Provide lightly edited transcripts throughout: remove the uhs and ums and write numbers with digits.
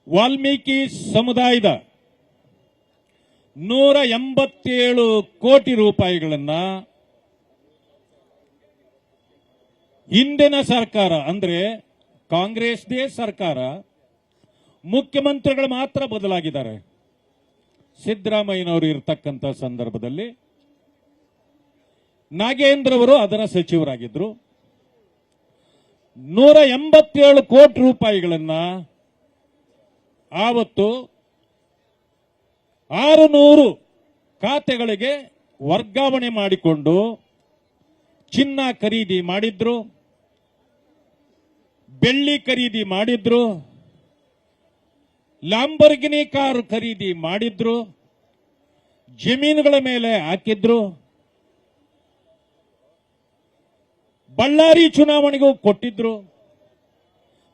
ವಾಲ್ಮೀಕಿ ಸಮುದಾಯದ 187 ಕೋಟಿ ರೂಪಾಯಿಗಳನ್ನ ಹಿಂದಿನ ಸರ್ಕಾರ ಅಂದ್ರೆ ಕಾಂಗ್ರೆಸ್ದೇ ಸರ್ಕಾರ, ಮುಖ್ಯಮಂತ್ರಿಗಳು ಮಾತ್ರ ಬದಲಾಗಿದ್ದಾರೆ. ಸಿದ್ದರಾಮಯ್ಯನವರು ಇರತಕ್ಕಂಥ ಸಂದರ್ಭದಲ್ಲಿ ನಾಗೇಂದ್ರ ಅವರು ಅದರ ಸಚಿವರಾಗಿದ್ರು. 187 ಕೋಟಿ ರೂಪಾಯಿಗಳನ್ನ ಆವತ್ತು 600 ಖಾತೆಗಳಿಗೆ ವರ್ಗಾವಣೆ ಮಾಡಿಕೊಂಡು ಚಿನ್ನ ಖರೀದಿ ಮಾಡಿದ್ರು, ಬೆಳ್ಳಿ ಖರೀದಿ ಮಾಡಿದ್ರು, ಲ್ಯಾಂಬರ್ಗಿನಿ ಕಾರು ಖರೀದಿ ಮಾಡಿದ್ರು, ಜಮೀನುಗಳ ಮೇಲೆ ಹಾಕಿದ್ರು, ಬಳ್ಳಾರಿ ಚುನಾವಣೆಗೂ ಕೊಟ್ಟಿದ್ರು,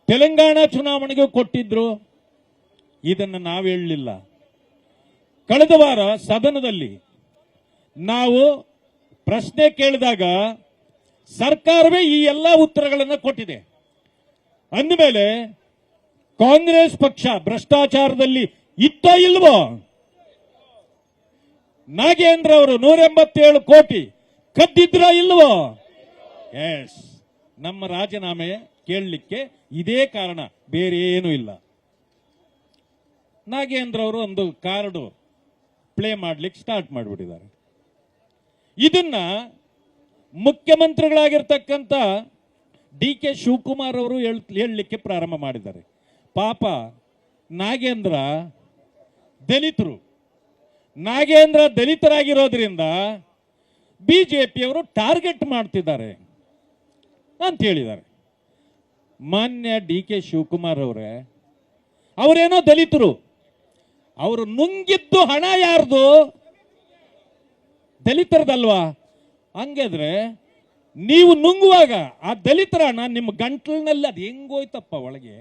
ತೆಲಂಗಾಣ ಚುನಾವಣೆಗೂ ಕೊಟ್ಟಿದ್ರು. ಇದನ್ನು ನಾವು ಹೇಳಲಿಲ್ಲ. ಕಳೆದ ವಾರ ಸದನದಲ್ಲಿ ನಾವು ಪ್ರಶ್ನೆ ಕೇಳಿದಾಗ ಸರ್ಕಾರವೇ ಈ ಎಲ್ಲ ಉತ್ತರಗಳನ್ನು ಕೊಟ್ಟಿದೆ. ಅಂದಮೇಲೆ ಕಾಂಗ್ರೆಸ್ ಪಕ್ಷ ಭ್ರಷ್ಟಾಚಾರದಲ್ಲಿ ಇತ್ತೋ ಇಲ್ವೋ? ನಾಗೇಂದ್ರ ಅವರು 187 ಕೋಟಿ ಕದ್ದಿದ್ರ ಇಲ್ವೋ? ಎಸ್. ನಮ್ಮ ರಾಜೀನಾಮೆ ಕೇಳಲಿಕ್ಕೆ ಇದೇ ಕಾರಣ, ಬೇರೆ ಏನೂ ಇಲ್ಲ. ನಾಗೇಂದ್ರ ಅವರು ಒಂದು ಕಾರ್ಡ್ ಪ್ಲೇ ಮಾಡ್ಲಿಕ್ಕೆ ಸ್ಟಾರ್ಟ್ ಮಾಡಿಬಿಟ್ಟಿದ್ದಾರೆ. ಇದನ್ನ ಮುಖ್ಯಮಂತ್ರಿಗಳಾಗಿರ್ತಕ್ಕಂಥ ಡಿ.ಕೆ. ಶಿವಕುಮಾರ್ ಅವರು ಹೇಳಲಿಕ್ಕೆ ಪ್ರಾರಂಭ ಮಾಡಿದ್ದಾರೆ. ಪಾಪ ನಾಗೇಂದ್ರ ದಲಿತರು, ನಾಗೇಂದ್ರ ದಲಿತರಾಗಿರೋದ್ರಿಂದ ಬಿಜೆಪಿಯವರು ಟಾರ್ಗೆಟ್ ಮಾಡ್ತಿದ್ದಾರೆ ಅಂತ ಹೇಳಿದ್ದಾರೆ. ಮಾನ್ಯ ಡಿ.ಕೆ. ಶಿವಕುಮಾರ್ ಅವರೇ, ಅವರೇನೋ ದಲಿತರು, ಅವರು ನುಂಗಿದ್ದು ಹಣ ಯಾರ್ದು? ದಲಿತರದಲ್ವಾ? ಹಂಗಾದ್ರೆ ನೀವು ನುಂಗುವಾಗ ಆ ದಲಿತರ ಹಣ ನಿಮ್ಮ ಗಂಟಲಿನಲ್ಲಿ ಅದು ಹೆಂಗೋಯ್ತಪ್ಪ ಒಳಗೆ?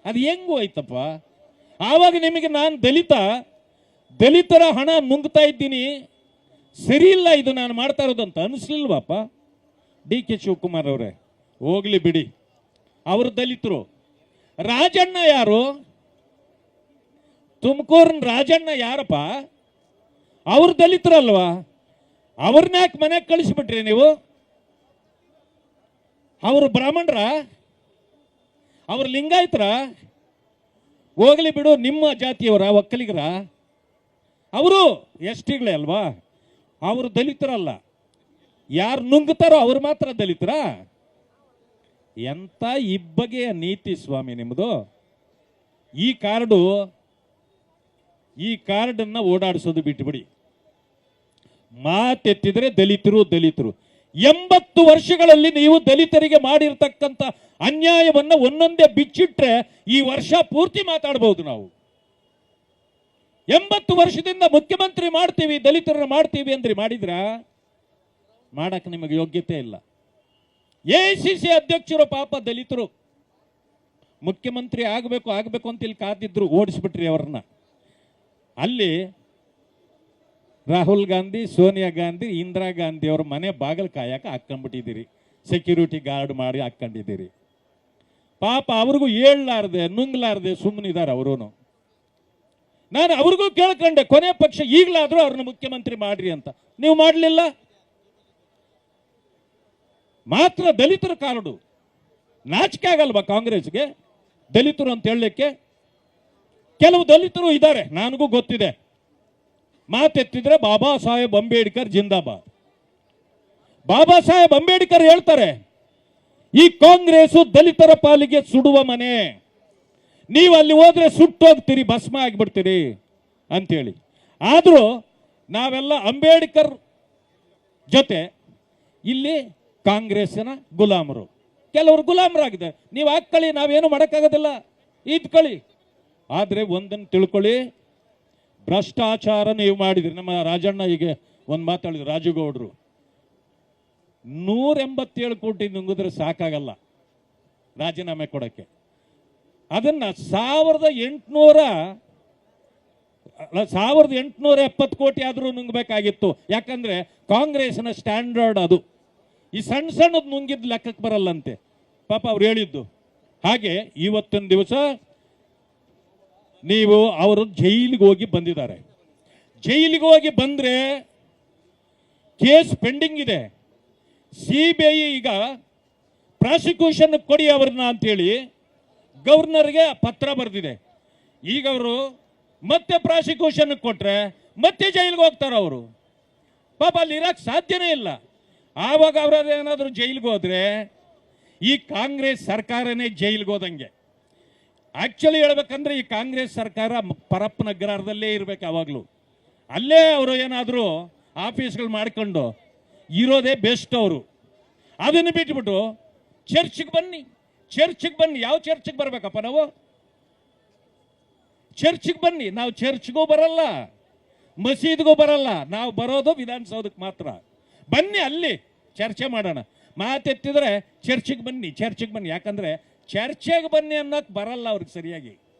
ಅದು ಹೆಂಗೋಯ್ತಪ್ಪ? ಆವಾಗ ನಿಮಗೆ ನಾನು ದಲಿತರ ಹಣ ನುಂಗ್ತಾ ಇದ್ದೀನಿ, ಸರಿ ಇಲ್ಲ ಇದು ನಾನು ಮಾಡ್ತಾ ಇರೋದು ಅಂತ ಅನಿಸ್ಲಿಲ್ವಾಪ? ಡಿ.ಕೆ. ಶಿವಕುಮಾರ್ ಅವರೇ, ಹೋಗ್ಲಿ ಬಿಡಿ, ಅವರು ದಲಿತರು. ರಾಜಣ್ಣ ಯಾರು? ತುಮಕೂರಿನ ರಾಜಣ್ಣ ಯಾರಪ್ಪ? ಅವ್ರು ದಲಿತರಲ್ವಾ? ಅವ್ರನ್ನ ಯಾಕೆ ಮನೆಗೆ ಕಳಿಸ್ಬಿಟ್ರಿ ನೀವು? ಅವರು ಬ್ರಾಹ್ಮಣರ? ಅವ್ರ ಲಿಂಗಾಯತರ? ಹೋಗ್ಲಿ ಬಿಡು, ನಿಮ್ಮ ಜಾತಿಯವರ, ಒಕ್ಕಲಿಗರ? ಅವರು ಎಸ್ ಟಿಗಳೇ ಅಲ್ವಾ? ಅವರು ದಲಿತರಲ್ಲ. ಯಾರು ನುಂಗ್ತಾರೋ ಅವ್ರು ಮಾತ್ರ ದಲಿತರ? ಎಂತ ಇಬ್ಬಗೆಯ ನೀತಿ ಸ್ವಾಮಿ ನಿಮ್ಮದು. ಈ ಕಾರ್ಡನ್ನ ಓಡಾಡಿಸೋದು ಬಿಟ್ಟುಬಿಡಿ. ಮಾತೆತ್ತಿದ್ರೆ ದಲಿತರು 80 ವರ್ಷಗಳಲ್ಲಿ ನೀವು ದಲಿತರಿಗೆ ಮಾಡಿರ್ತಕ್ಕಂಥ ಅನ್ಯಾಯವನ್ನ ಒಂದೊಂದೇ ಬಿಚ್ಚಿಟ್ರೆ ಈ ವರ್ಷ ಪೂರ್ತಿ ಮಾತಾಡಬಹುದು ನಾವು. 80 ವರ್ಷದಿಂದ ಮುಖ್ಯಮಂತ್ರಿ ಮಾಡ್ತೀವಿ, ದಲಿತರನ್ನ ಮಾಡ್ತೀವಿ ಅಂದ್ರೆ ಮಾಡಿದ್ರ? ಮಾಡಕ್ಕೆ ನಿಮಗೆ ಯೋಗ್ಯತೆ ಇಲ್ಲ. ಎಐಸಿಸಿ ಅಧ್ಯಕ್ಷರು ಪಾಪ ದಲಿತರು, ಮುಖ್ಯಮಂತ್ರಿ ಆಗಬೇಕು ಅಂತ ಇಲ್ಲಿ ಕಾದಿದ್ರು, ಓಡಿಸ್ಬಿಟ್ರಿ ಅವ್ರನ್ನ. ಅಲ್ಲಿ ರಾಹುಲ್ ಗಾಂಧಿ, ಸೋನಿಯಾ ಗಾಂಧಿ, ಇಂದಿರಾ ಗಾಂಧಿ ಅವ್ರ ಮನೆ ಬಾಗಿಲು ಕಾಯಕ ಹಾಕೊಂಡ್ಬಿಟ್ಟಿದ್ದೀರಿ, ಸೆಕ್ಯೂರಿಟಿ ಗಾರ್ಡ್ ಮಾಡಿ ಹಾಕೊಂಡಿದ್ದೀರಿ. ಪಾಪ ಅವ್ರಿಗೂ ಹೇಳಲಾರ್ದೆ ನುಂಗ್ಲಾರ್ದೆ ಸುಮ್ಮನಿದ್ದಾರೆ ಅವರು. ನಾನು ಅವ್ರಿಗೂ ಕೇಳ್ಕೊಂಡೆ, ಕೊನೆ ಪಕ್ಷ ಈಗಲಾದ್ರೂ ಅವ್ರನ್ನ ಮುಖ್ಯಮಂತ್ರಿ ಮಾಡ್ರಿ ಅಂತ. ನೀವು ಮಾಡಲಿಲ್ಲ. ಮಾತ್ರ ದಲಿತರ ಕಾರ್ಡು. ನಾಚಿಕೆ ಆಗಲ್ವಾ ಕಾಂಗ್ರೆಸ್ಗೆ ದಲಿತರು ಅಂತ ಹೇಳಲಿಕ್ಕೆ? ಕೆಲವು ದಲಿತರು ಇದ್ದಾರೆ, ನನಗೂ ಗೊತ್ತಿದೆ. ಮಾತೆತ್ತಿದ್ರೆ ಬಾಬಾ ಸಾಹೇಬ್ ಅಂಬೇಡ್ಕರ್ ಜಿಂದಾಬಾದ್. ಬಾಬಾ ಸಾಹೇಬ್ ಅಂಬೇಡ್ಕರ್ ಹೇಳ್ತಾರೆ, ಈ ಕಾಂಗ್ರೆಸ್ ದಲಿತರ ಪಾಲಿಗೆ ಸುಡುವ ಮನೆ, ನೀವು ಅಲ್ಲಿ ಹೋದ್ರೆ ಸುಟ್ಟೋಗ್ತೀರಿ, ಭಸ್ಮ ಆಗಿಬಿಡ್ತೀರಿ ಅಂತೇಳಿ. ಆದರೂ ನಾವೆಲ್ಲ ಅಂಬೇಡ್ಕರ್ ಜೊತೆ ಇಲ್ಲಿ ಕಾಂಗ್ರೆಸ್ಸಿನ ಗುಲಾಮರು. ಕೆಲವರು ಗುಲಾಮರಾಗಿದೆ, ನೀವು ಹಾಕೊಳ್ಳಿ, ನಾವೇನು ಮಾಡೋಕ್ಕಾಗೋದಿಲ್ಲ, ಇದ್ಕೊಳ್ಳಿ. ಆದರೆ ಒಂದನ್ನು ತಿಳ್ಕೊಳ್ಳಿ, ಭ್ರಷ್ಟಾಚಾರ ನೀವು ಮಾಡಿದ್ರಿ. ನಮ್ಮ ರಾಜಣ್ಣ ಈಗ ಒಂದು ಮಾತಾಡಿದ್ರು, ರಾಜುಗೌಡರು 187 ಕೋಟಿ ನುಂಗಿದ್ರೆ ಸಾಕಾಗಲ್ಲ ರಾಜೀನಾಮೆ ಕೊಡಕ್ಕೆ. ಅದನ್ನ 1870 ಕೋಟಿ ಆದರೂ ನುಂಗಬೇಕಾಗಿತ್ತು. ಯಾಕಂದ್ರೆ ಕಾಂಗ್ರೆಸ್ನ ಸ್ಟ್ಯಾಂಡರ್ಡ್ ಅದು. ಈ ಸಣ್ಣದು ನುಂಗಿದ್ ಲೆಕ್ಕಕ್ಕೆ ಬರಲ್ಲಂತೆ ಪಾಪ ಅವ್ರು ಹೇಳಿದ್ದು. ಹಾಗೆ ಇವತ್ತಿನ ದಿವಸ ನೀವು ಅವರು ಜೈಲಿಗೆ ಹೋಗಿ ಬಂದಿದ್ದಾರೆ. ಜೈಲಿಗೆ ಹೋಗಿ ಬಂದರೆ ಕೇಸ್ ಪೆಂಡಿಂಗ್ ಇದೆ. CBI ಈಗ ಪ್ರಾಸಿಕ್ಯೂಷನ್ ಕೊಡಿ ಅವ್ರನ್ನ ಅಂತೇಳಿ ಗವರ್ನರ್ಗೆ ಪತ್ರ ಬರೆದಿದೆ. ಈಗ ಅವರು ಮತ್ತೆ ಪ್ರಾಸಿಕ್ಯೂಷನ್ ಕೊಟ್ಟರೆ ಮತ್ತೆ ಜೈಲಿಗೆ ಹೋಗ್ತಾರೆ ಅವರು. ಪಾಪ ಅಲ್ಲಿ ಇರಕ್ಕೆ ಸಾಧ್ಯನೇ ಇಲ್ಲ. ಆವಾಗ ಅವರೇನಾದರೂ ಜೈಲಿಗೆ ಹೋದ್ರೆ ಈ ಕಾಂಗ್ರೆಸ್ ಸರ್ಕಾರನೇ ಜೈಲಿಗೆ ಹೋದಂಗೆ. ಆಕ್ಚುಲಿ ಹೇಳ್ಬೇಕಂದ್ರೆ ಈ ಕಾಂಗ್ರೆಸ್ ಸರ್ಕಾರ ಪರಪ್ಪನ ಅಗ್ರಹಾರದಲ್ಲೇ ಇರ್ಬೇಕು ಯಾವಾಗಲೂ. ಅಲ್ಲೇ ಅವರು ಏನಾದರೂ ಆಫೀಸ್ಗಳು ಮಾಡ್ಕೊಂಡು ಇರೋದೇ ಬೆಸ್ಟ್. ಅವರು ಅದನ್ನು ಬಿಟ್ಬಿಟ್ಟು ಚರ್ಚ್ಗೆ ಬನ್ನಿ, ಚರ್ಚ್ಗೆ ಬನ್ನಿ. ಯಾವ ಚರ್ಚ್ಗೆ ಬರ್ಬೇಕಪ್ಪ ನಾವು? ಚರ್ಚ್ಗೆ ಬನ್ನಿ. ನಾವು ಚರ್ಚ್ಗೂ ಬರಲ್ಲ, ಮಸೀದ್ಗೂ ಬರಲ್ಲ. ನಾವು ಬರೋದು ವಿಧಾನಸೌಧಕ್ಕೆ ಮಾತ್ರ. ಬನ್ನಿ, ಅಲ್ಲಿ ಚರ್ಚೆ ಮಾಡೋಣ. ಮಾತೆತ್ತಿದ್ರೆ ಚರ್ಚ್ಗೆ ಬನ್ನಿ, ಚರ್ಚ್ಗೆ ಬನ್ನಿ. ಯಾಕಂದ್ರೆ ಚರ್ಚೆಗೆ ಬನ್ನಿ ಅನ್ನೋಕೆ ಬರಲ್ಲ ಅವ್ರಿಗೆ ಸರಿಯಾಗಿ.